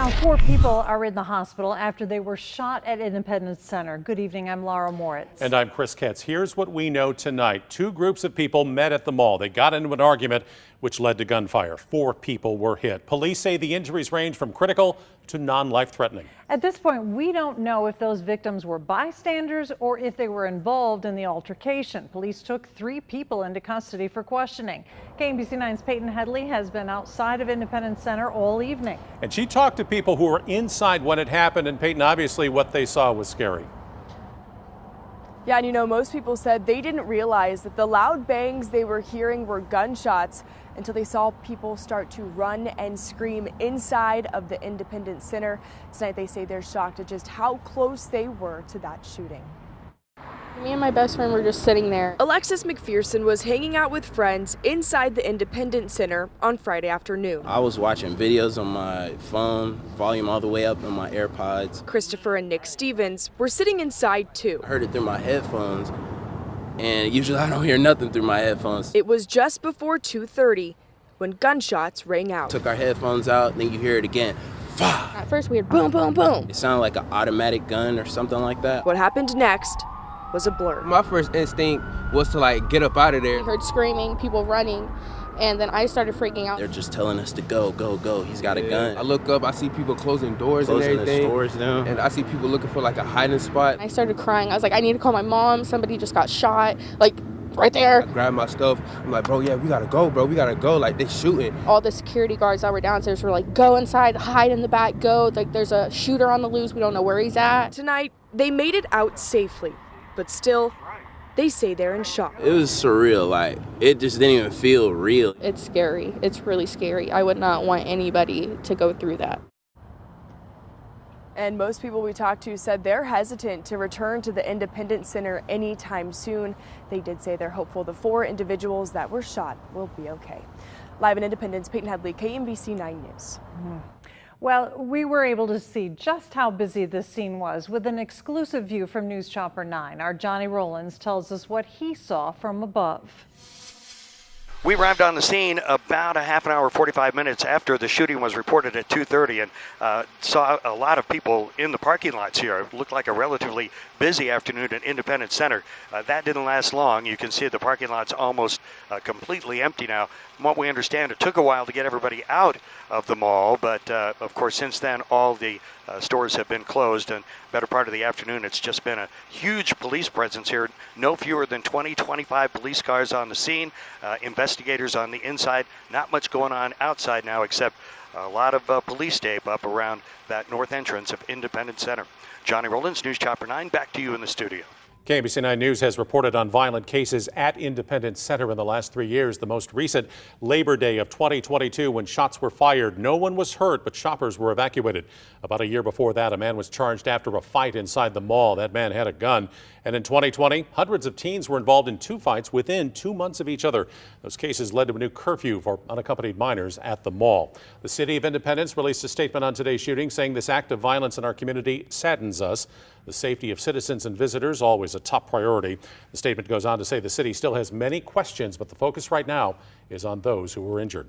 Now, 4 people are in the hospital after they were shot at Independence Center. Good evening, I'm Laura Moritz. And I'm Chris Ketz. Here's what we know tonight. 2 groups of people met at the mall. They got into an argument which led to gunfire. 4 people were hit. Police say the injuries range from critical to non-life-threatening. At this point, we don't know if those victims were bystanders or if they were involved in the altercation. Police took 3 people into custody for questioning. KMBC 9's Peyton Headley has been outside of Independence Center all evening. And she talked to people who were inside when it happened, and Peyton, obviously what they saw was scary. Yeah, and you know, most people said they didn't realize that the loud bangs they were hearing were gunshots until they saw people start to run and scream inside of the Independence Center. Tonight they say they're shocked at just how close they were to that shooting. Me and my best friend were just sitting there. Alexis McPherson was hanging out with friends inside the Independence Center on Friday afternoon. I was watching videos on my phone, volume all the way up on my AirPods. Christopher and Nick Stevens were sitting inside too. I heard it through my headphones, and usually I don't hear nothing through my headphones. It was just before 2:30 when gunshots rang out. Took our headphones out, and then you hear it again. At first we heard boom, boom, boom. It sounded like an automatic gun or something like that. What happened next was a blur. My first instinct was to get up out of there. We heard screaming, people running, and then I started freaking out. They're just telling us to go, go, go. He's got a gun. I look up, I see people closing doors Closing and everything. the stores down. And I see people looking for a hiding spot. I started crying. I was like, I need to call my mom. Somebody just got shot, right there. I grabbed my stuff. I'm like, bro, yeah, we gotta go, bro. We gotta go. They shooting. All the security guards that were downstairs were like, go inside, hide in the back, go. There's a shooter on the loose. We don't know where he's at. Tonight, they made it out safely, but still, they say they're in shock. It was surreal. It just didn't even feel real. It's scary. It's really scary. I would not want anybody to go through that. And most people we talked to said they're hesitant to return to the Independence Center anytime soon. They did say they're hopeful the 4 individuals that were shot will be okay. Live in Independence, Peyton Headley, KMBC 9 News. Well, we were able to see just how busy this scene was with an exclusive view from News Chopper 9. Our Johnny Rollins tells us what he saw from above. We arrived on the scene about a half an hour, 45 minutes after the shooting was reported at 2:30, and saw a lot of people in the parking lots here. It looked like a relatively busy afternoon at Independence Center. That didn't last long. You can see the parking lot's almost completely empty now. From what we understand, it took a while to get everybody out of the mall, but of course, since then, all the stores have been closed, and better part of the afternoon, it's just been a huge police presence here. No fewer than 25 police cars on the scene, investigators on the inside. Not much going on outside now, except a lot of police tape up around that north entrance of Independence Center. Johnny Rollins, News Chopper 9, back to you in the studio. KMBC 9 News has reported on violent cases at Independence Center in the last 3 years. The most recent, Labor Day of 2022, when shots were fired. No one was hurt, but shoppers were evacuated. About a year before that, a man was charged after a fight inside the mall. That man had a gun. And in 2020, hundreds of teens were involved in 2 fights within 2 months of each other. Those cases led to a new curfew for unaccompanied minors at the mall. The City of Independence released a statement on today's shooting saying this act of violence in our community saddens us. The safety of citizens and visitors always a top priority. The statement goes on to say the city still has many questions, but the focus right now is on those who were injured.